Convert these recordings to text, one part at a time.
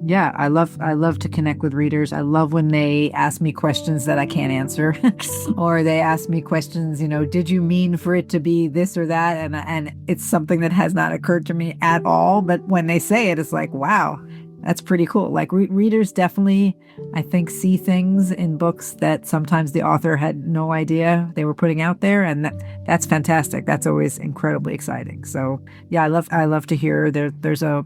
Yeah, I love to connect with readers. I love when they ask me questions that I can't answer, or they ask me questions, did you mean for it to be this or that? And it's something that has not occurred to me at all. But when they say it, it's like, wow, that's pretty cool. Like readers definitely, I think, see things in books that sometimes the author had no idea they were putting out there, and that's fantastic. That's always incredibly exciting. So yeah, I love to hear there's a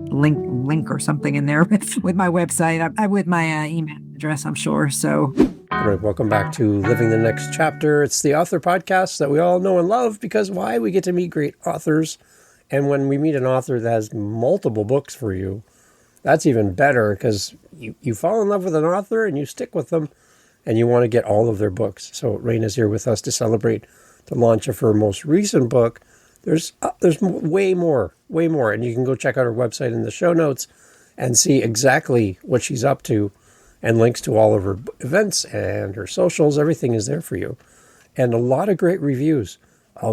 link or something in there with my website, with my email address, I'm sure. So All right, welcome back to Living the Next Chapter. It's the author podcast that we all know and love because why? We get to meet great authors. And when we meet an author that has multiple books for you, that's even better because you fall in love with an author and you stick with them and you want to get all of their books. So Reyna's here with us to celebrate the launch of her most recent book. There's way more. And you can go check out her website in the show notes and see exactly what she's up to and links to all of her events and her socials. Everything is there for you. And a lot of great reviews. How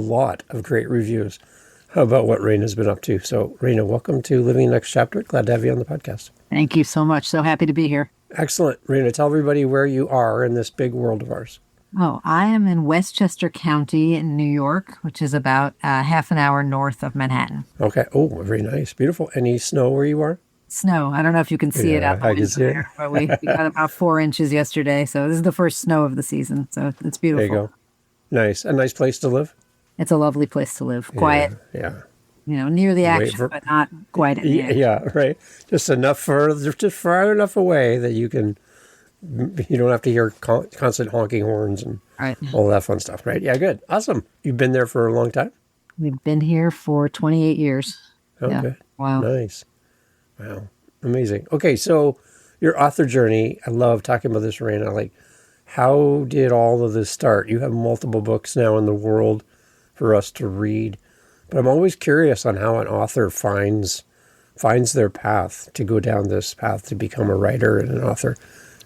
about what Reyna's been up to? So, Reyna, welcome to Living the Next Chapter. Glad to have you on the podcast. thank you so much. So happy to be here. Excellent. Reyna, tell everybody where you are in this big world of ours. Oh, I am in Westchester County in New York, which is about half an hour north of Manhattan. Okay. Oh, very nice. Beautiful. Any snow where you are? Snow. I don't know if you can see it out I can see it. there, but we got about 4 inches yesterday. So this is the first snow of the season. So it's beautiful. There you go. Nice. A nice place to live? It's a lovely place to live. Quiet, Yeah. near the action, but not quite in the action. Yeah, right. Just far enough away that you don't have to hear constant honking horns and Right. all that fun stuff, right? Yeah, good. Awesome. You've been there for a long time? We've been here for 28 years. Oh, Yeah. good. Wow. Nice. Wow. Amazing. Okay, so your author journey, I love talking about this, Reyna. Like, how did all of this start? You have multiple books now in the world for us to read, but I'm always curious on how an author finds their path to go down this path to become a writer and an author.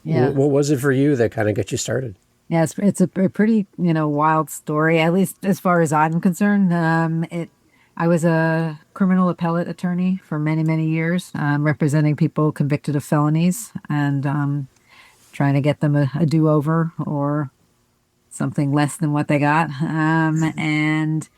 Yeah. What was it for you that kind of got you started? Yeah, it's a pretty, wild story, at least as far as I'm concerned. I was a criminal appellate attorney for many, many years, representing people convicted of felonies and trying to get them a do-over or something less than what they got. And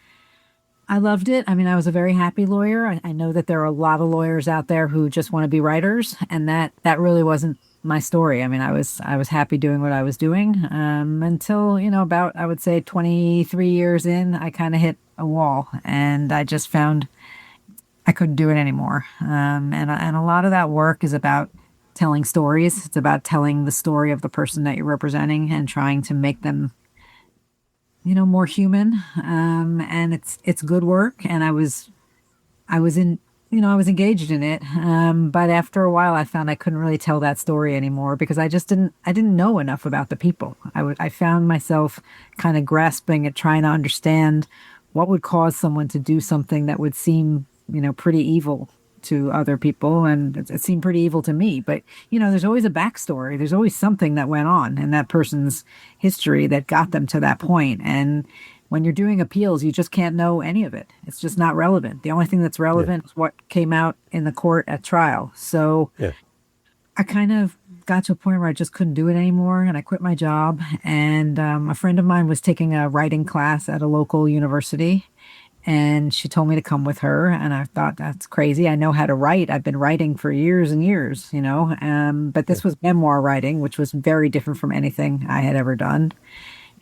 I loved it. I mean, I was a very happy lawyer. I know that there are a lot of lawyers out there who just want to be writers, and that really wasn't my story. I mean, I was happy doing what I was doing until, about, I would say 23 years in, I kind of hit a wall and I just found I couldn't do it anymore. And a lot of that work is about telling stories. It's about telling the story of the person that you're representing and trying to make them, more human. And it's good work. And I was engaged in it. But after a while, I found I couldn't really tell that story anymore because I didn't know enough about the people. I found myself kind of grasping at trying to understand what would cause someone to do something that would seem, pretty evil to other people. And it seemed pretty evil to me. But, there's always a backstory. There's always something that went on in that person's history that got them to that point. And when you're doing appeals, you just can't know any of it. It's just not relevant. The only thing that's relevant is what came out in the court at trial. So I kind of got to a point where I just couldn't do it anymore, and I quit my job. And a friend of mine was taking a writing class at a local university, and she told me to come with her. And I thought, that's crazy. I know how to write. I've been writing for years and years, but this was memoir writing, which was very different from anything I had ever done.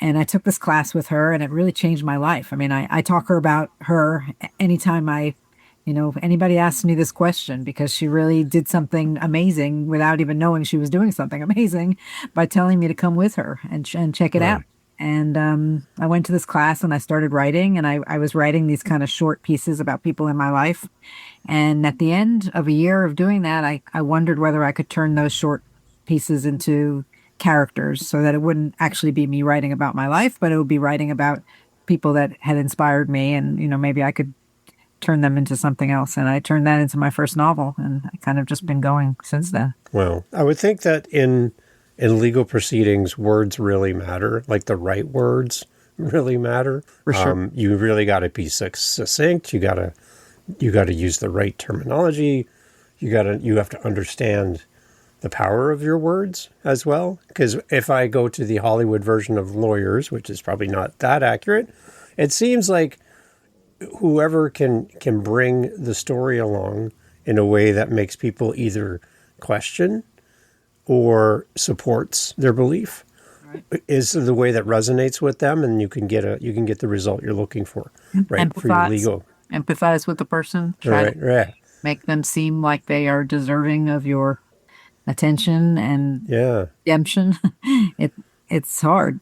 And I took this class with her, and it really changed my life. I mean, I talk about her anytime anybody asks me this question, because she really did something amazing without even knowing she was doing something amazing by telling me to come with her and check it out. And I went to this class and I started writing, and I was writing these kind of short pieces about people in my life. And at the end of a year of doing that, I wondered whether I could turn those short pieces into characters so that it wouldn't actually be me writing about my life, but it would be writing about people that had inspired me, and maybe I could turn them into something else. And I turned that into my first novel, and I kind of just been going since then. Well, I would think that in legal proceedings, words really matter, like the right words really matter. For sure. You really got to be succinct. You got to use the right terminology. you have to understand the power of your words as well. Because if I go to the Hollywood version of lawyers, which is probably not that accurate, it seems like whoever can bring the story along in a way that makes people either question or supports their belief is the way that resonates with them, and you can get the result you're looking for, right? For your legal. Empathize with the person. Try to Right. make them seem like they are deserving of your attention and redemption. It it's hard.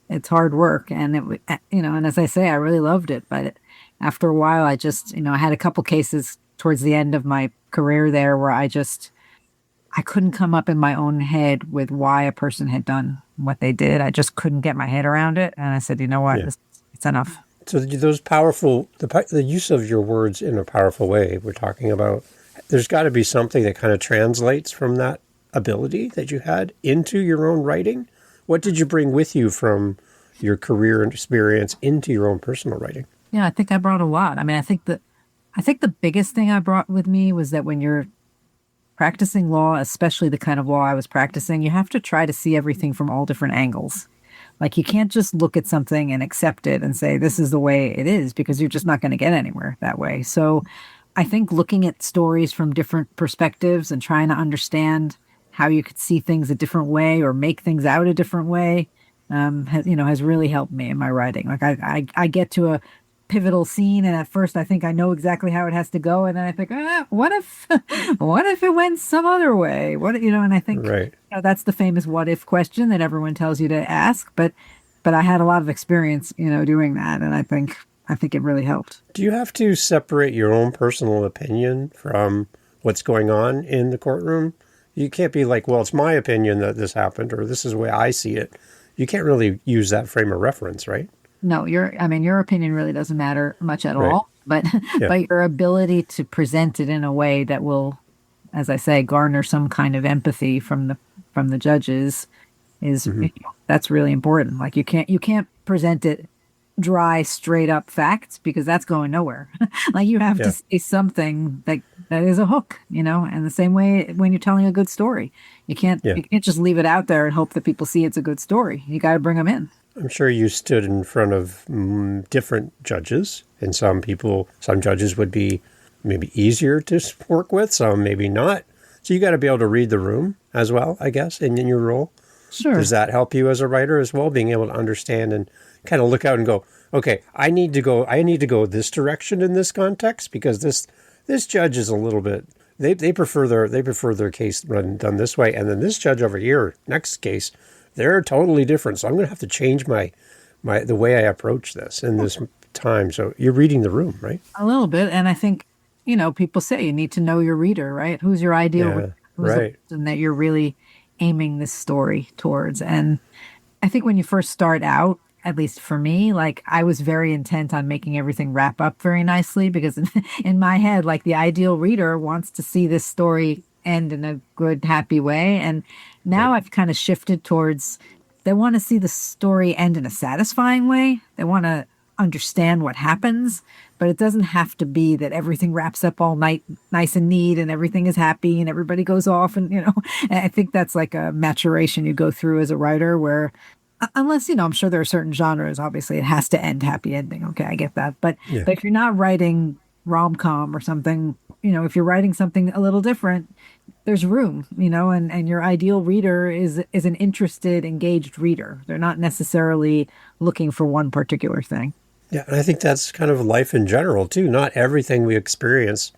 It's hard work, and and as I say, I really loved it. But after a while, I just I had a couple cases towards the end of my career there where I couldn't come up in my own head with why a person had done what they did. I just couldn't get my head around it, and I said, you know what, it's enough. So those powerful, the use of your words in a powerful way we're talking about, there's got to be something that kind of translates from that ability that you had into your own writing. What did you bring with you from your career and experience into your own personal writing? Yeah, I think I brought a lot. I mean, I think the biggest thing I brought with me was that when you're practicing law, especially the kind of law I was practicing, you have to try to see everything from all different angles. Like, you can't just look at something and accept it and say, this is the way it is, because you're just not going to get anywhere that way. So I think looking at stories from different perspectives and trying to understand how you could see things a different way or make things out a different way, has really helped me in my writing. Like, I get to a pivotal scene, and at first I think I know exactly how it has to go, and then I think, what if what if it went some other way, and I think that's the famous what if question that everyone tells you to ask, but I had a lot of experience doing that, and I think it really helped. Do you have to separate your own personal opinion from what's going on in the courtroom? You can't be like, well, it's my opinion that this happened, or this is the way I see it. You can't really use that frame of reference, right? No, your opinion really doesn't matter much at all, but but your ability to present it in a way that will, as I say, garner some kind of empathy from the judges is that's really important. Like, you can't present it dry, straight up facts, because that's going nowhere. Like, you have to say something that is a hook, and the same way when you're telling a good story, you can't just leave it out there and hope that people see it's a good story. You got to bring them in. I'm sure you stood in front of different judges, and some judges would be maybe easier to work with, some maybe not. So you got to be able to read the room as well, I guess, in your role. Sure. Does that help you as a writer as well, being able to understand and kind of look out and go, okay, I need to go this direction in this context, because this judge is a little bit, they prefer their case done this way, and then this judge over here, next case, they're totally different. So I'm going to have to change the way I approach this in this time. So you're reading the room, right? A little bit. And I think, people say you need to know your reader, right? Who's your ideal reader? Who's the person that you're really aiming this story towards? And I think when you first start out, at least for me, like, I was very intent on making everything wrap up very nicely, because in my head, like, the ideal reader wants to see this story end in a good, happy way. And now I've kind of shifted towards, they want to see the story end in a satisfying way. They want to understand what happens, but it doesn't have to be that everything wraps up all nice and neat and everything is happy and everybody goes off. And, I think that's like a maturation you go through as a writer, where unless, I'm sure there are certain genres, obviously it has to end happy ending. Okay, I get that. But if you're not writing rom-com or something, if you're writing something a little different, there's room, and your ideal reader is an interested, engaged reader. They're not necessarily looking for one particular thing. Yeah, and I think that's kind of life in general too. Not everything we experience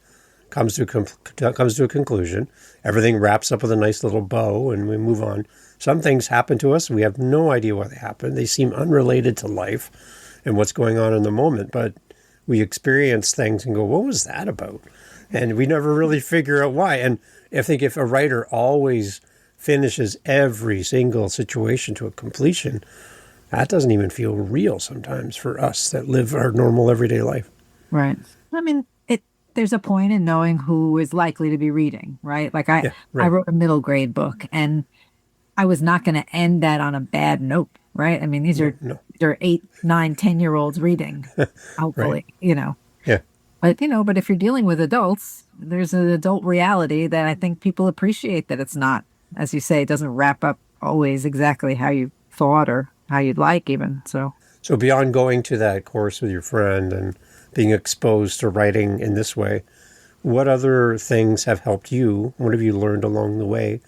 comes to a conclusion. Everything wraps up with a nice little bow and we move on. Some things happen to us, we have no idea why they happened. They seem unrelated to life and what's going on in the moment, but we experience things and go, what was that about? And we never really figure out why. And I think if a writer always finishes every single situation to a completion, that doesn't even feel real sometimes for us that live our normal everyday life. Right. I mean, there's a point in knowing who is likely to be reading, right? Like I wrote a middle grade book, and I was not going to end that on a bad note, right? I mean, these are 8, 9, 10-year-olds reading, hopefully, Yeah. But if you're dealing with adults, there's an adult reality that I think people appreciate, that it's not, as you say, it doesn't wrap up always exactly how you thought or how you'd like even. So So beyond going to that course with your friend and being exposed to writing in this way, what other things have helped you? What have you learned along the way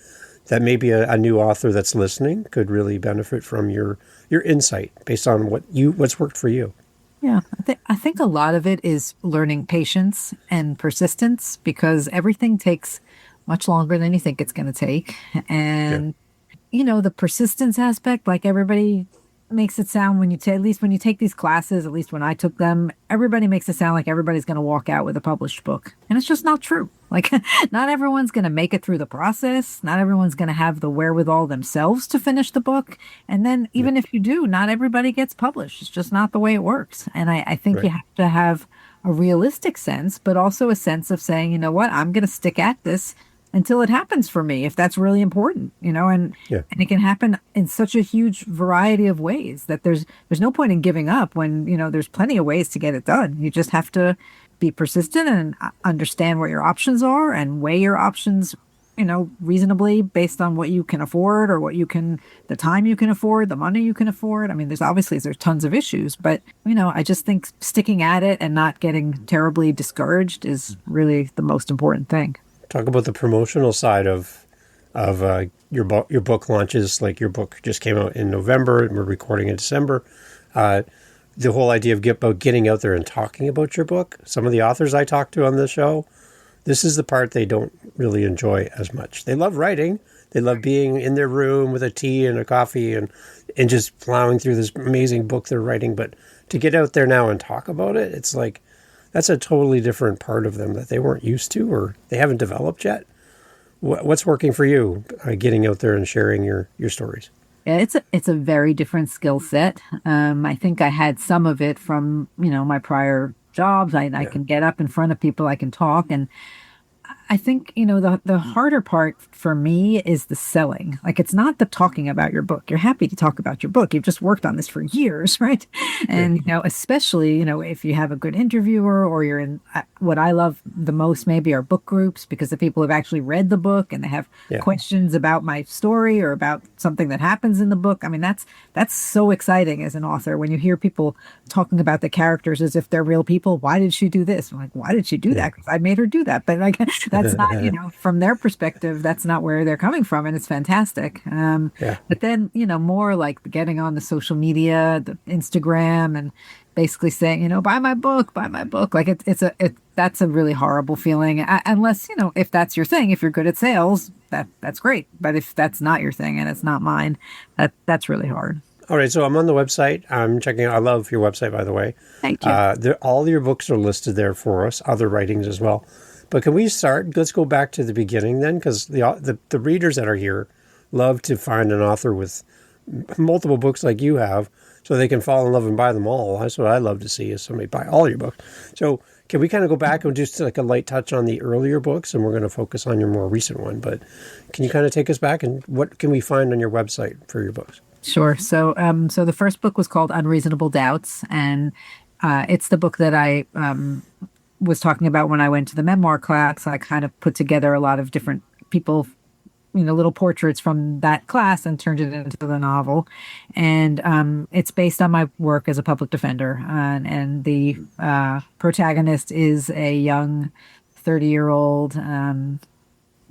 that maybe a new author that's listening could really benefit from your insight based on what's worked for you? yeah, I think a lot of it is learning patience and persistence, because everything takes much longer than you think it's going to take. Yeah. And the persistence aspect, like everybody makes it sound when you take, at least when you take these classes, at least when I took them, everybody makes it sound like everybody's going to walk out with a published book. And it's just not true. Like, not everyone's going to make it through the process. Not everyone's going to have the wherewithal themselves to finish the book. And then Yeah. even if you do, not everybody gets published. It's just not the way it works. And I think you Right. have to have a realistic sense, but also a sense of saying, you know what, I'm going to stick at this until it happens for me, if that's really important, Yeah. and it can happen in such a huge variety of ways that there's no point in giving up when, there's plenty of ways to get it done. You just have to be persistent and understand what your options are and weigh your options, reasonably based on what you can afford, or the time you can afford, the money you can afford. I mean, there's tons of issues, but, I just think sticking at it and not getting terribly discouraged is really the most important thing. Talk about the promotional side of your book launches. Like, your book just came out in November, and we're recording in December. The whole idea about getting out there and talking about your book. Some of the authors I talk to on the show, this is the part they don't really enjoy as much. They love writing. They love being in their room with a tea and a coffee and just plowing through this amazing book they're writing. But to get out there now and talk about it, it's like that's a totally different part of them that they weren't used to or they haven't developed yet. What's working for you, getting out there and sharing your stories? Yeah, it's a very different skill set. I think I had some of it from, my prior jobs. I can get up in front of people, I can talk, and I think, the harder part for me is the selling. Like, it's not the talking about your book. You're happy to talk about your book. You've just worked on this for years, right? Yeah. And, especially, if you have a good interviewer, or you're in, what I love the most maybe are book groups, because the people have actually read the book and they have Yeah. questions about my story or about something that happens in the book. I mean, that's so exciting as an author when you hear people talking about the characters as if they're real people. Why did she do this? I'm like, why did she do that? Because I made her do that. But like, that's not, from their perspective, that's not where they're coming from. And it's fantastic. Yeah. But then, more like getting on the social media, the Instagram, and basically saying, buy my book, buy my book. Like, that's a really horrible feeling. Unless, if that's your thing, if you're good at sales, that's great. But if that's not your thing and it's not mine, that's really hard. All right, so I'm on the website. I'm checking out. I love your website, by the way. Thank you. All your books are listed there for us, other writings as well. But can we start? Let's go back to the beginning then, because the readers that are here love to find an author with multiple books like you have, so they can fall in love and buy them all. That's what I love to see, is somebody buy all your books. So can we kind of go back and just like a light touch on the earlier books, and we're going to focus on your more recent one. But can you kind of take us back, and what can we find on your website for your books? Sure. So, so the first book was called Unreasonable Doubts, and it's the book that I was talking about when I went to the memoir class. I kind of put together a lot of different people, little portraits from that class, and turned it into the novel. And it's based on my work as a public defender. And the protagonist is a young 30-year-old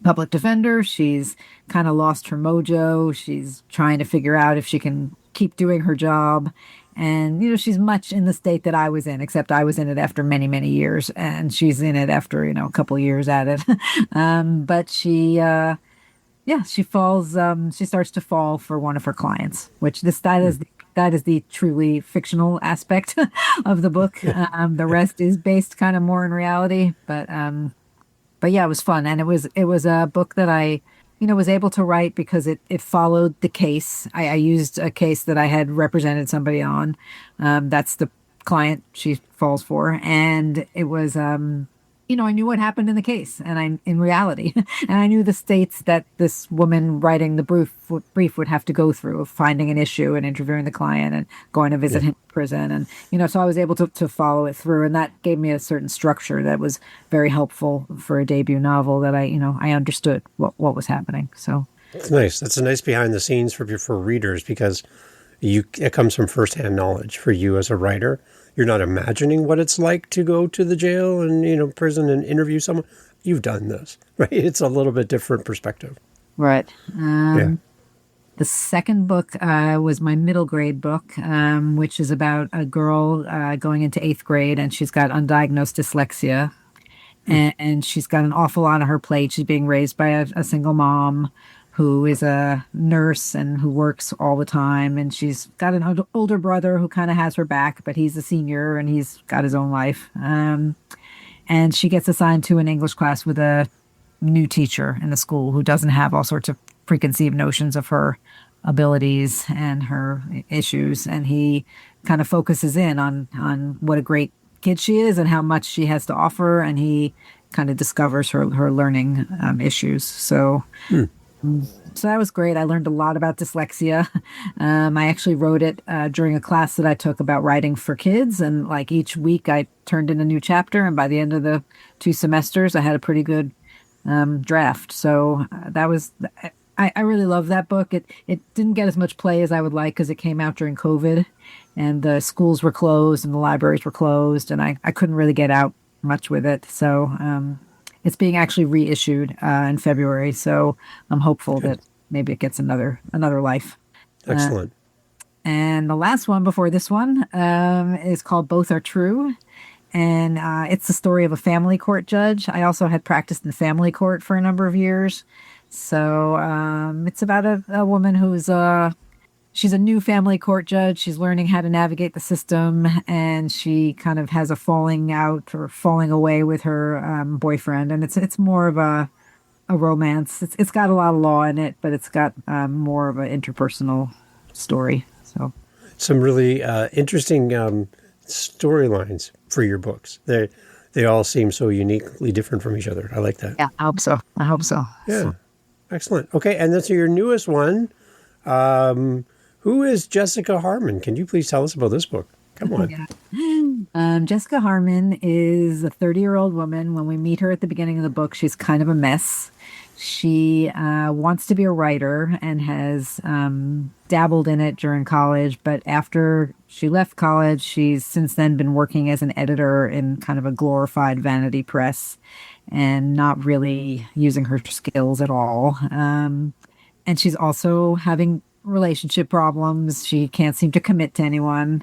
public defender. She's kind of lost her mojo. She's trying to figure out if she can keep doing her job. And, she's much in the state that I was in, except I was in it after many, many years. And she's in it after, a couple of years at it. But she falls, she starts to fall for one of her clients, which that is the truly fictional aspect of the book. The rest is based kind of more in reality, but yeah, it was fun. And it was a book that I, was able to write because it followed the case. I used a case that I had represented somebody on. That's the client she falls for. And it was, I knew what happened in the case and in reality, and I knew the states that this woman writing the brief would have to go through of finding an issue and interviewing the client and going to visit Yeah. him in prison. And, so I was able to follow it through, and that gave me a certain structure that was very helpful for a debut novel that I understood what was happening. So It's nice. That's a nice behind the scenes for readers, because it comes from firsthand knowledge for you as a writer. You're not imagining what it's like to go to the jail and, prison and interview someone. You've done this, right? It's a little bit different perspective. right. Yeah. The second book was my middle grade book, which is about a girl going into eighth grade, and she's got undiagnosed dyslexia. And she's got an awful lot on her plate. She's being raised by a single mom who is a nurse and who works all the time. And she's got an older brother who kind of has her back, but he's a senior and he's got his own life. And she gets assigned to an English class with a new teacher in the school who doesn't have all sorts of preconceived notions of her abilities and her issues. And he kind of focuses in on what a great kid she is and how much she has to offer. And he kind of discovers her learning issues. So that was great. I learned a lot about dyslexia. I actually wrote it during a class that I took about writing for kids. And like each week I turned in a new chapter. And by the end of the 2 semesters, I had a pretty good draft. So I really love that book. It didn't get as much play as I would like because it came out during COVID and the schools were closed and the libraries were closed. And I couldn't really get out much with it. So it's being actually reissued in February, so I'm hopeful that maybe it gets another life. Excellent. And the last one before this one is called Both Are True, and it's the story of a family court judge. I also had practiced in family court for a number of years, so it's about a woman who's she's a new family court judge. She's learning how to navigate the system, and she kind of has a falling out or falling away with her boyfriend. And it's more of a romance. It's got a lot of law in it, but it's got more of an interpersonal story. So some really interesting storylines for your books. They all seem so uniquely different from each other. I like that. yeah, I hope so. Yeah. Excellent. Okay. And that's your newest one. Who is Jessica Harmon? Can you please tell us about this book? Come on. Yeah. Jessica Harmon is a 30-year-old woman. When we meet her at the beginning of the book, she's kind of a mess. She wants to be a writer and has dabbled in it during college. But after she left college, she's since then been working as an editor in kind of a glorified vanity press and not really using her skills at all. And she's also having relationship problems. She can't seem to commit to anyone.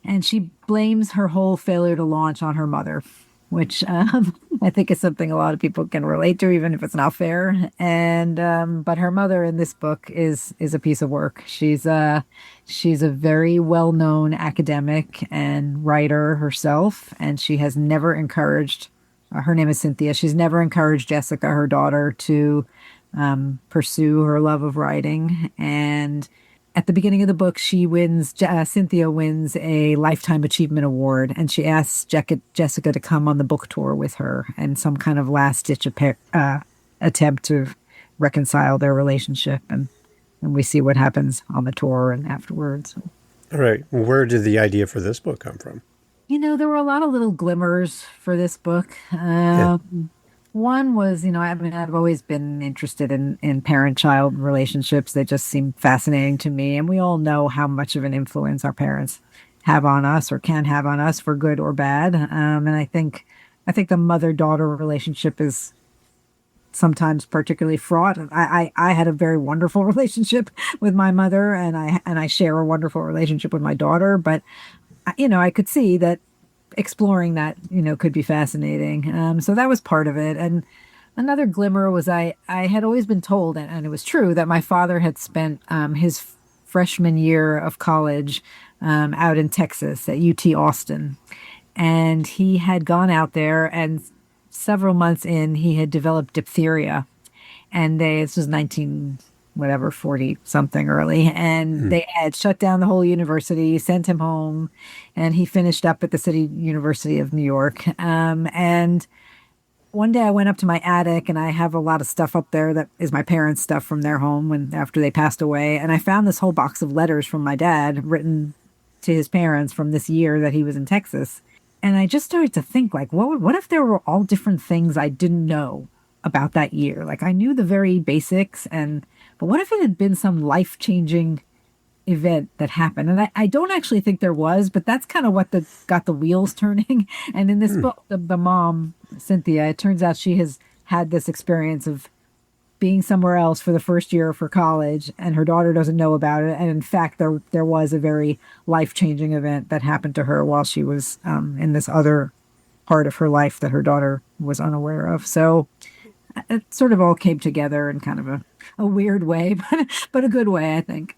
And she blames her whole failure to launch on her mother, which I think is something a lot of people can relate to, even if it's not fair. And but her mother in this book is a piece of work. She's a very well-known academic and writer herself, and she has never encouraged. Her name is Cynthia. She's never encouraged Jessica, her daughter, to pursue her love of writing. And at the beginning of the book, Cynthia wins a Lifetime Achievement Award, and she asks Jessica to come on the book tour with her and some kind of last-ditch attempt to reconcile their relationship. And we see what happens on the tour and afterwards. All right. Where did the idea for this book come from? There were a lot of little glimmers for this book. One was, I've always been interested in parent-child relationships. They just seem fascinating to me. And we all know how much of an influence our parents have on us or can have on us for good or bad. And I think the mother-daughter relationship is sometimes particularly fraught. I had a very wonderful relationship with my mother, and I share a wonderful relationship with my daughter. But, I could see that exploring that, could be fascinating. So that was part of it. And another glimmer was I had always been told, and it was true, that my father had spent his freshman year of college out in Texas at UT Austin. And he had gone out there, and several months in, he had developed diphtheria. And this was 40 something early, and they had shut down the whole university, sent him home, and he finished up at the City University of New York. And one day I went up to my attic and I have a lot of stuff up there that is my parents' stuff from their home when after they passed away. And I found this whole box of letters from my dad written to his parents from this year that he was in Texas. And I just started to think like, what if there were all different things I didn't know about that year? Like I knew the very basics but what if it had been some life-changing event that happened? And I don't actually think there was, but that's kind of what got the wheels turning. And in this book, the mom, Cynthia, it turns out she has had this experience of being somewhere else for the first year of her college, and her daughter doesn't know about it. And in fact, there was a very life-changing event that happened to her while she was in this other part of her life that her daughter was unaware of. So it sort of all came together in kind of a weird way, but a good way, I think.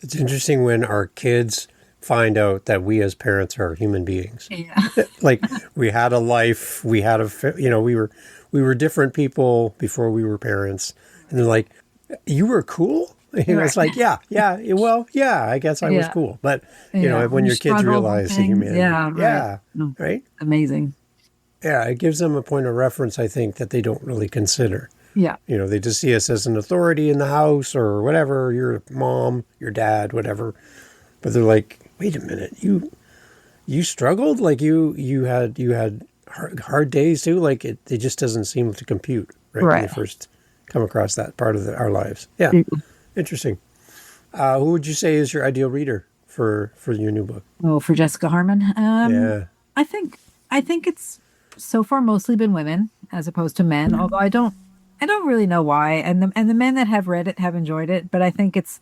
It's interesting when our kids find out that we as parents are human beings. Yeah. Like we had a life, we had we were different people before we were parents. And they're like, you were cool? It's like, yeah, well, yeah, I guess I was cool. But, when your kids realize the humanity. Yeah, right. Yeah, No, right? amazing. Yeah, it gives them a point of reference, I think, that they don't really consider. Yeah. They just see us as an authority in the house or whatever, your mom, your dad, whatever. But they're like, wait a minute, you struggled? Like you had hard days too? Like it just doesn't seem to compute, right? When you first come across that part of our lives. Yeah. Interesting. Who would you say is your ideal reader for your new book? Oh, for Jessica Harmon. Yeah. I think it's so far mostly been women as opposed to men, although I don't really know why. And the men that have read it have enjoyed it, but I think it's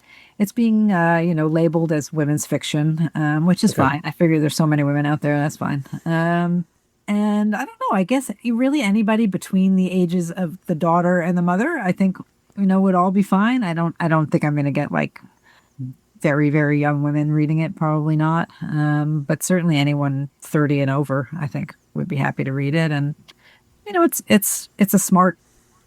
being labeled as women's fiction, which is fine. I figure there's so many women out there, that's fine. And I don't know, I guess really anybody between the ages of the daughter and the mother, I think, would all be fine. I don't think I'm going to get like very, very young women reading it. Probably not. But certainly anyone 30 and over, I think would be happy to read it. And, it's a smart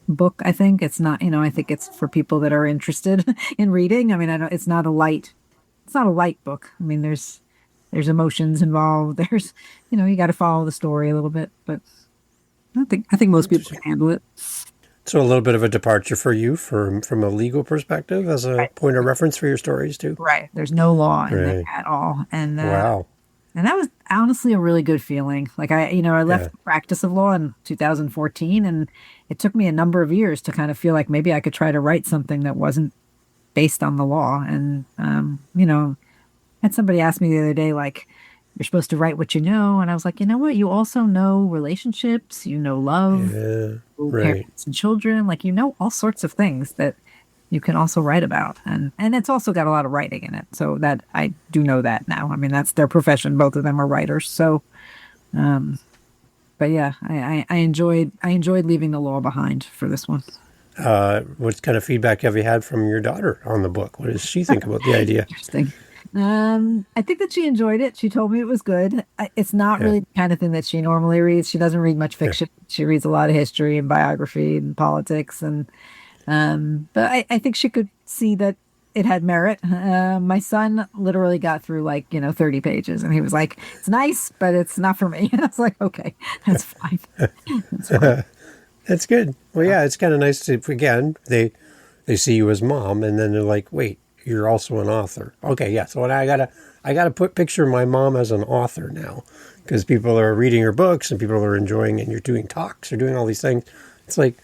book. I think it's not, I think it's for people that are interested in reading. I mean, it's not a light book. I mean, there's emotions involved. There's, you got to follow the story a little bit, but I think most people can handle it. So a little bit of a departure for you from a legal perspective as a point of reference for your stories too. Right. There's no law in it at all. And wow. And that was honestly a really good feeling. Like I left the practice of law in 2014, and it took me a number of years to kind of feel like maybe I could try to write something that wasn't based on the law. And, had somebody ask me the other day, like, you're supposed to write what you know. And I was like, you know what? You also know relationships, love, parents and children, like, all sorts of things that you can also write about. And it's also got a lot of writing in it. So that I do know that now. I mean, that's their profession. Both of them are writers. So, but yeah, I enjoyed leaving the law behind for this one. What kind of feedback have you had from your daughter on the book? What does she think about the idea? Interesting. I think that she enjoyed it. She told me it was good. It's not really the kind of thing that she normally reads. She doesn't read much fiction. She reads a lot of history and biography and politics. And but I think she could see that it had merit. My son literally got through 30 pages, and he was like, "It's nice, but it's not for me." And I was like, "Okay, that's fine." That's fine. That's good. Well, yeah, it's kind of nice to, again, they see you as mom, and then they're like, wait, you're also an author. Okay, yeah. So I gotta picture my mom as an author now, because people are reading her books and people are enjoying it, and you're doing talks, you're doing all these things. It's like,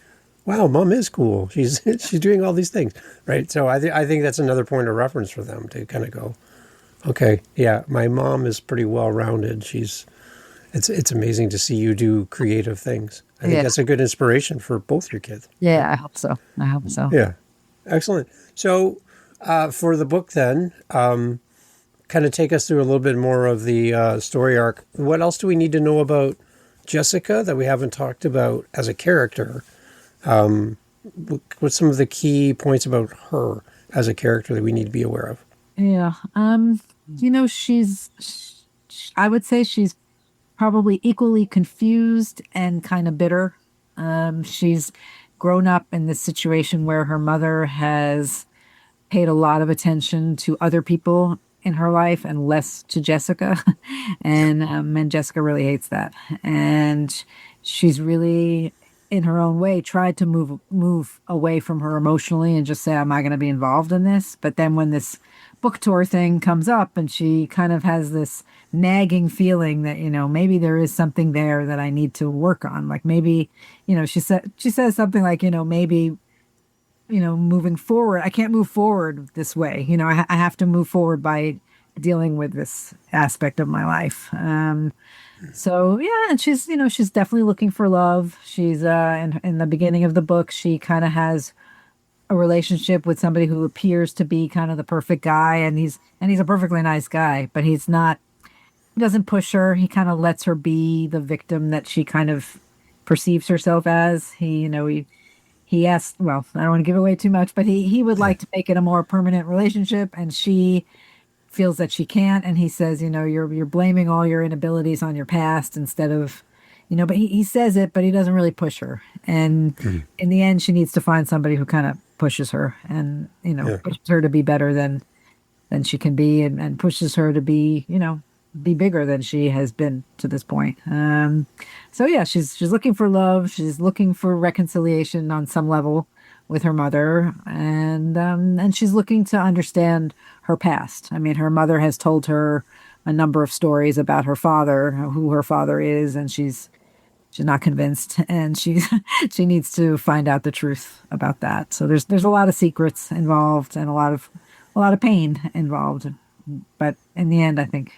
wow, mom is cool. She's doing all these things, right? So I think that's another point of reference for them to kind of go, okay, yeah, my mom is pretty well rounded. It's amazing to see you do creative things. I think that's a good inspiration for both your kids. Yeah, I hope so. Yeah, excellent. So for the book then, kind of take us through a little bit more of the story arc. What else do we need to know about Jessica that we haven't talked about as a character? What's some of the key points about her as a character that we need to be aware of? Yeah. I would say she's probably equally confused and kind of bitter. She's grown up in this situation where her mother has paid a lot of attention to other people in her life and less to Jessica. And Jessica really hates that. And she's really in her own way, tried to move away from her emotionally and just say, "I'm not going to be involved in this." But then when this book tour thing comes up, and she kind of has this nagging feeling that maybe there is something there that I need to work on. Like maybe, she says something like, maybe moving forward, I can't move forward this way. I have to move forward by dealing with this aspect of my life. So yeah, and she's definitely looking for love. She's in the beginning of the book, she kind of has a relationship with somebody who appears to be kind of the perfect guy, and he's a perfectly nice guy, but he's not. He doesn't push her. He kind of lets her be the victim that she kind of perceives herself as. He asked, well, I don't want to give away too much, but he would like to make it a more permanent relationship, and she feels that she can't. And he says, you're blaming all your inabilities on your past instead of, but he says it, but he doesn't really push her. And in the end, she needs to find somebody who kind of pushes her and, pushes her to be better than she can be, and pushes her to be bigger than she has been to this point. So yeah, she's looking for love. She's looking for reconciliation on some level with her mother, and she's looking to understand her past. I mean, her mother has told her a number of stories about her father, who her father is, and she's not convinced, and she needs to find out the truth about that. So there's a lot of secrets involved and a lot of pain involved, but in the end, I think,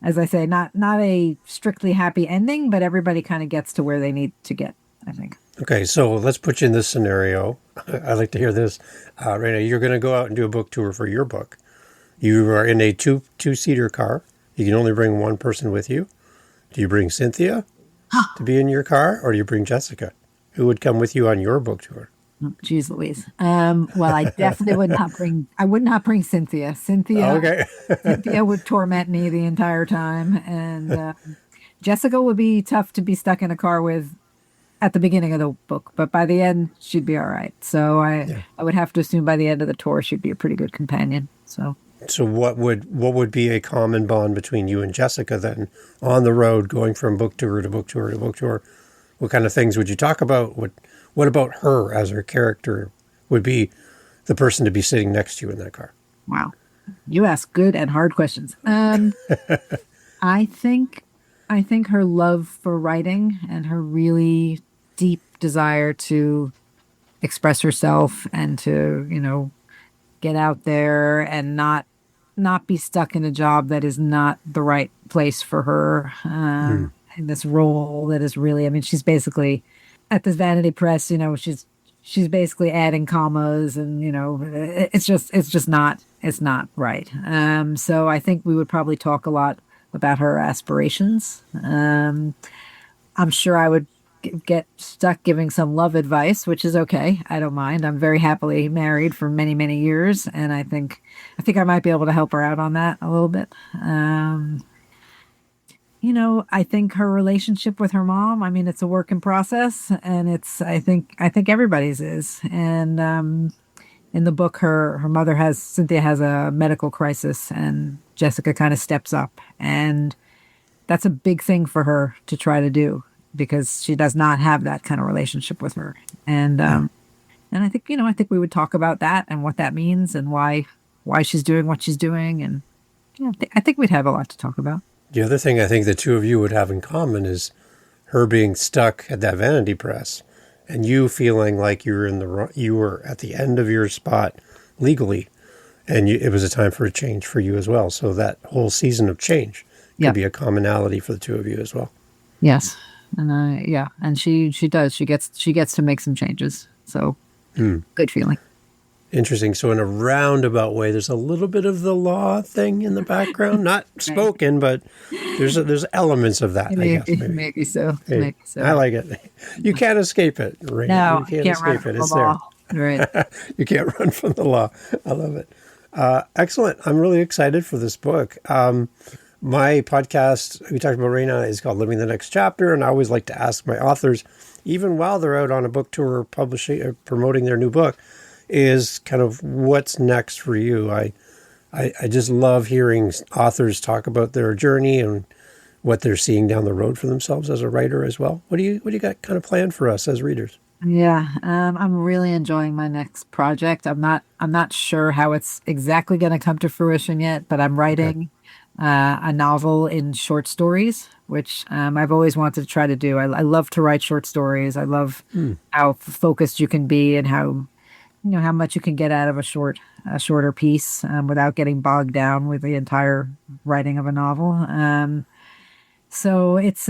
as I say, not a strictly happy ending, but everybody kind of gets to where they need to get, I think. Okay, so let's put you in this scenario. I'd like to hear this. Reyna, you're going to go out and do a book tour for your book. You are in a two-seater car. You can only bring one person with you. Do you bring Cynthia to be in your car, or do you bring Jessica? Who would come with you on your book tour? Jeez Louise. Well, I definitely would not bring Cynthia. Okay. Cynthia would torment me the entire time. And Jessica would be tough to be stuck in a car with at the beginning of the book, but by the end, she'd be all right. So I would have to assume by the end of the tour, she'd be a pretty good companion. So what would be a common bond between you and Jessica then on the road, going from book tour to book tour to book tour? What kind of things would you talk about? What about her as her character would be the person to be sitting next to you in that car? Wow. You ask good and hard questions. I think her love for writing and her really deep desire to express herself and to, get out there and not be stuck in a job that is not the right place for her. In this role that is really, I mean, she's basically at this vanity press, she's basically adding commas, and it's just not right. So I think we would probably talk a lot about her aspirations. I'm sure I would get stuck giving some love advice, which is okay. I don't mind. I'm very happily married for many, many years, and I think I might be able to help her out on that a little bit. I think her relationship with her mom, I mean, it's a work in process, and I think everybody's is. And in the book, Cynthia has a medical crisis, and Jessica kind of steps up, and that's a big thing for her to try to do, because she does not have that kind of relationship with her. And I think, we would talk about that and what that means and why she's doing what she's doing. And I think we'd have a lot to talk about. The other thing I think the two of you would have in common is her being stuck at that vanity press and you feeling like you were at the end of your spot legally, and it was a time for a change for you as well. So that whole season of change could be a commonality for the two of you as well. Yes. And and she does. She gets to make some changes. So good feeling. Interesting. So in a roundabout way, there's a little bit of the law thing in the background, not spoken, but there's elements of that. Maybe so. Maybe so. I like it. You can't escape it, Reyna. No, you can't escape it. It's there. Right. You can't run from the law. I love it. Excellent. I'm really excited for this book. My podcast, we talked about Reyna, is called Living the Next Chapter, and I always like to ask my authors, even while they're out on a book tour or publishing or promoting their new book, is kind of what's next for you. I just love hearing authors talk about their journey and what they're seeing down the road for themselves as a writer as well. What do you got kind of planned for us as readers? Yeah, I'm really enjoying my next project. I'm not sure how it's exactly going to come to fruition yet, but I'm Okay. writing a novel in short stories, which I've always wanted to try to do. I love to write short stories. I love Hmm. how focused you can be and how much you can get out of a shorter piece without getting bogged down with the entire writing of a novel. So it's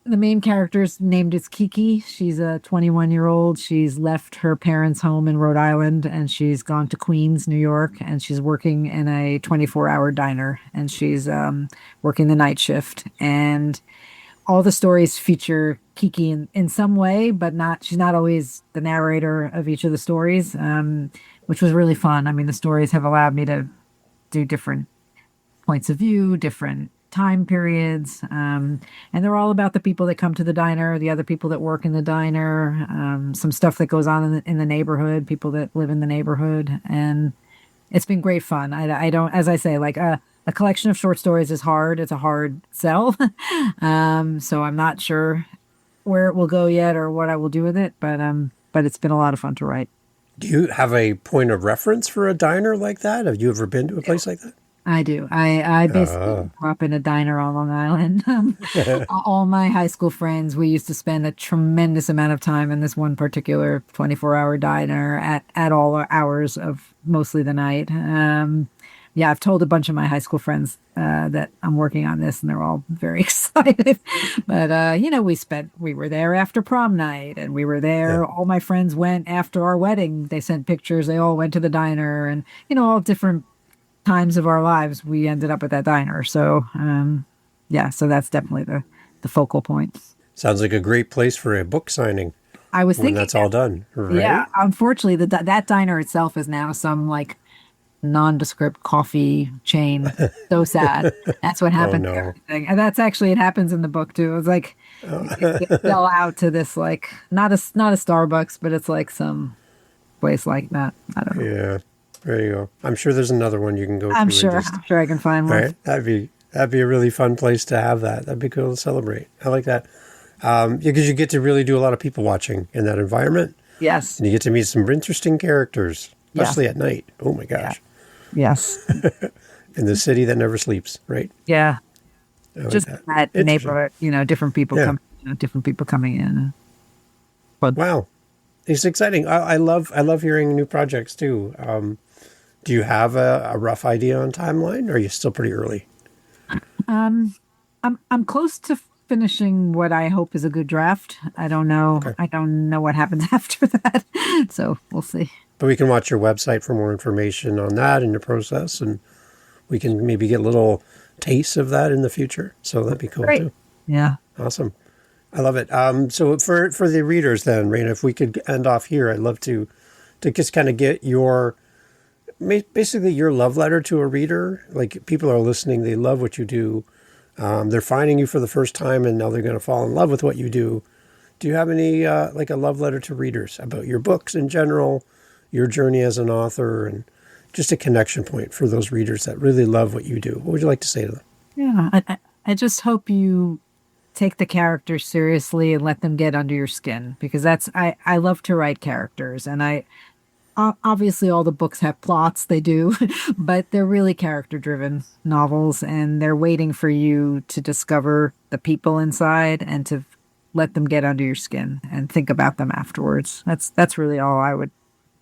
the main character's named is Kiki. She's a 21-year-old. She's left her parents' home in Rhode Island and she's gone to Queens, New York, and she's working in a 24-hour diner and she's working the night shift. And all the stories feature Kiki in some way, but not she's not always the narrator of each of the stories, which was really fun. I mean, the stories have allowed me to do different points of view, different time periods. And they're all about the people that come to the diner, the other people that work in the diner, some stuff that goes on in the neighborhood, people that live in the neighborhood. And it's been great fun. I don't, as I say, like a collection of short stories is hard. It's a hard sell. So I'm not sure where it will go yet or what I will do with it, but it's been a lot of fun to write. Do you have a point of reference for a diner like that? Have you ever been to a place like that? I do. I basically Ah. grew up in a diner on Long Island. All my high school friends, we used to spend a tremendous amount of time in this one particular 24-hour diner at all hours of mostly the night. Yeah, I've told a bunch of my high school friends that I'm working on this, and they're all very excited. But we were there after prom night, and we were Yeah. there. All my friends went after our wedding. They sent pictures. They all went to the diner, and all different times of our lives we ended up at that diner. So yeah, so that's definitely the focal point. Sounds like a great place for a book signing I was when thinking, that's all done, yeah, right? unfortunately that diner itself is now some like nondescript coffee chain. So sad. That's what Oh happened to no. everything. And that's actually, it happens in the book too. It's like it fell out to this, like, not a Starbucks, but it's like some place like that. I don't know. Yeah. There you go. I'm sure there's another one you can go I'm to and sure. just, I'm sure I can find all one. right. That'd be a really fun place to have that. That'd be cool to celebrate. I like that. Because you get to really do a lot of people watching in that environment, Yes. and you get to meet some interesting characters, Yes. especially at night. Oh my Yeah. gosh. Yes. In the city that never sleeps, right? Yeah. I like Just that. that Interesting. neighborhood, Yeah. different people coming in. But Wow. It's exciting. I love hearing new projects too. Do you have a rough idea on timeline, or are you still pretty early? I'm close to finishing what I hope is a good draft. I don't know. Okay. I don't know what happens after that. So we'll see. But we can watch your website for more information on that and the process, and we can maybe get little tastes of that in the future. So that'd be cool Great. too. Yeah. Awesome. I love it. So for the readers then, Raina, if we could end off here, I'd love to just kind of get basically your love letter to a reader. Like, people are listening, they love what you do. They're finding you for the first time, and now they're going to fall in love with what you do. Do you have any like a love letter to readers about your books in general, your journey as an author, and just a connection point for those readers that really love what you do? What would you like to say to them? Yeah. I just hope you take the characters seriously and let them get under your skin, because I love to write characters, and obviously all the books have plots, they do, but they're really character driven novels, and they're waiting for you to discover the people inside and to let them get under your skin and think about them afterwards. That's really all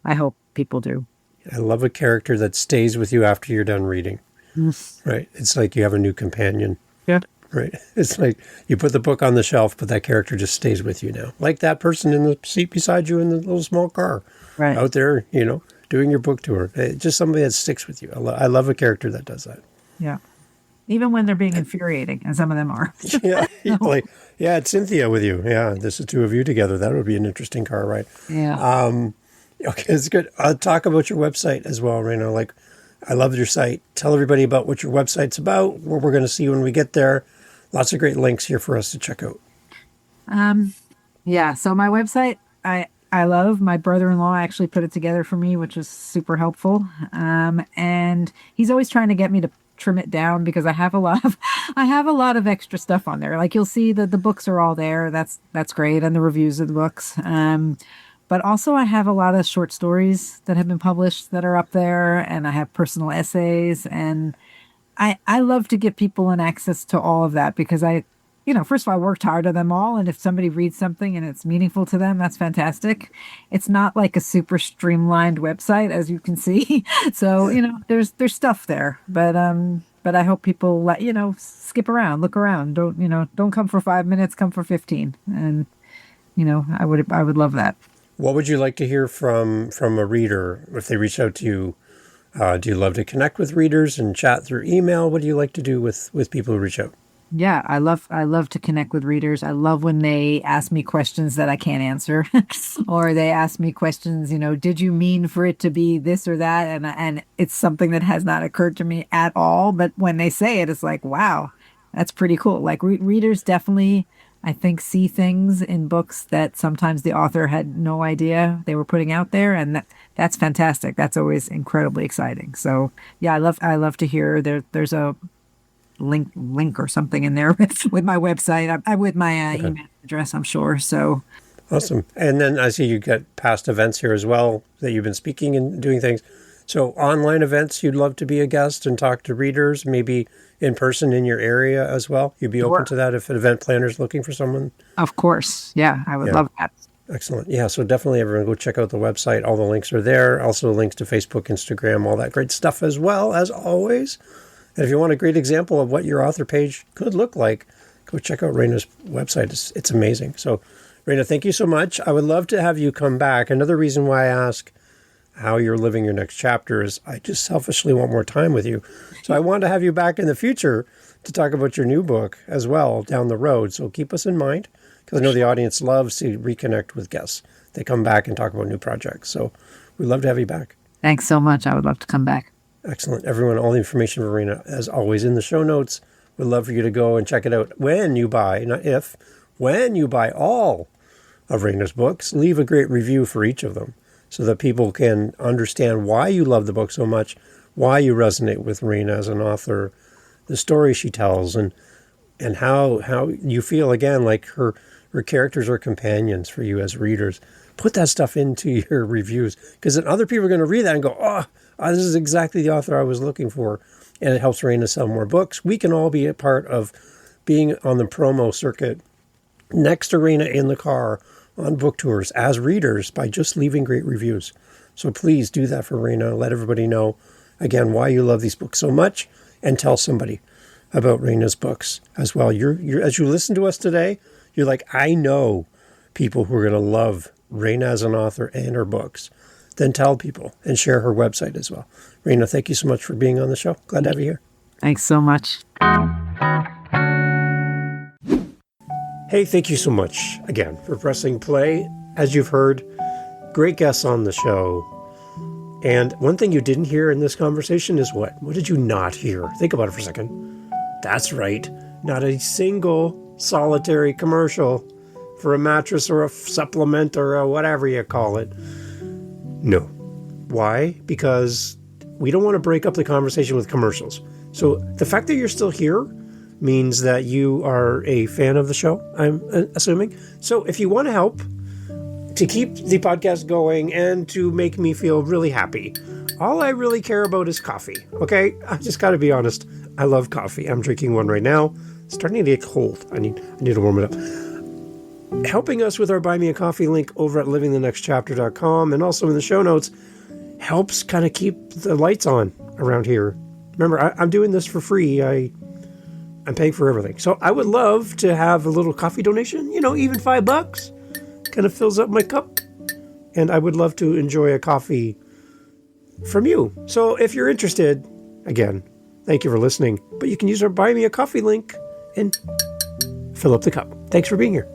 I hope people do. I love a character that stays with you after you're done reading. Mm. Right? It's like you have a new companion. Yeah. Right? It's like you put the book on the shelf, but that character just stays with you now. Like that person in the seat beside you in the little small car Right. out there, doing your book tour. Just somebody that sticks with you. I love a character that does that. Yeah. Even when they're being infuriating, and some of them are. Yeah. Like, yeah, it's Cynthia with you. Yeah, this is two of you together. That would be an interesting car ride. Yeah. Okay, it's good. I'll talk about your website as well, Raina. Like, I love your site. Tell everybody about what your website's about, what we're going to see when we get there. Lots of great links here for us to check out. Yeah, so my website, I love. My brother-in-law actually put it together for me, which was super helpful. And he's always trying to get me to trim it down because I have a lot of I have a lot of extra stuff on there. Like you'll see that the books are all there. That's great, and the reviews of the books. But also I have a lot of short stories that have been published that are up there, and I have personal essays, and I love to give people an access to all of that because first of all, I worked hard on them all. And if somebody reads something and it's meaningful to them, that's fantastic. It's not like a super streamlined website, as you can see. So, there's stuff there, but I hope people skip around, look around. Don't come for 5 minutes, come for 15. And, I would love that. What would you like to hear from a reader if they reach out to you? Do you love to connect with readers and chat through email? What do you like to do with people who reach out? Yeah, I love to connect with readers. I love when they ask me questions that I can't answer, or they ask me questions, did you mean for it to be this or that? And it's something that has not occurred to me at all. But when they say it, it's like, wow, that's pretty cool. Like readers definitely, I think, see things in books that sometimes the author had no idea they were putting out there, and that's fantastic. That's always incredibly exciting. So yeah, I love to hear there's a link or something in there with my website. I with my email address, I'm sure. So awesome. And then I see you got past events here as well that you've been speaking and doing things. So online events, you'd love to be a guest and talk to readers, maybe in person in your area as well. You'd be open to that if an event planner is looking for someone? Of course. Yeah, I would love that. Excellent. Yeah, so definitely everyone go check out the website. All the links are there. Also links to Facebook, Instagram, all that great stuff as well, as always. And if you want a great example of what your author page could look like, go check out Reyna's website. It's amazing. So, Reyna, thank you so much. I would love to have you come back. Another reason why I ask how you're living your next chapter is I just selfishly want more time with you. So I want to have you back in the future to talk about your new book as well down the road. So keep us in mind, because I know the audience loves to reconnect with guests. They come back and talk about new projects. So we'd love to have you back. Thanks so much. I would love to come back. Excellent. Everyone, all the information for Reyna, as always, in the show notes. We'd love for you to go and check it out when you buy, not if, when you buy all of Reyna's books. Leave a great review for each of them so that people can understand why you love the book so much, why you resonate with Reyna as an author, the story she tells, and how you feel, again, like her characters are companions for you as readers. Put that stuff into your reviews, because then other people are going to read that and go, oh, this is exactly the author I was looking for. And it helps Reyna sell more books. We can all be a part of being on the promo circuit next to Reyna in the car on book tours as readers by just leaving great reviews. So please do that for Reyna. Let everybody know, again, why you love these books so much, and tell somebody about Reyna's books as well. You're as you listen to us today, you're like, I know people who are going to love Reyna as an author and her books. Then tell people and share her website as well. Reyna, thank you so much for being on the show. Glad to have you here. Thanks so much. Hey, thank you so much again for pressing play. As you've heard, great guests on the show. And one thing you didn't hear in this conversation is what? What did you not hear? Think about it for a second. That's right. Not a single solitary commercial for a mattress or a supplement or a whatever you call it. No. Why? Because we don't want to break up the conversation with commercials. So the fact that you're still here means that you are a fan of the show, I'm assuming. So if you want to help to keep the podcast going and to make me feel really happy, all I really care about is coffee, okay? I just got to be honest. I love coffee. I'm drinking one right now. It's starting to get cold. I need to warm it up. Helping us with our Buy Me a Coffee link over at livingthenextchapter.com and also in the show notes helps kind of keep the lights on around here. Remember, I'm doing this for free. I'm paying for everything. So I would love to have a little coffee donation, even $5 kind of fills up my cup. And I would love to enjoy a coffee from you. So if you're interested, again, thank you for listening. But you can use our Buy Me a Coffee link and fill up the cup. Thanks for being here.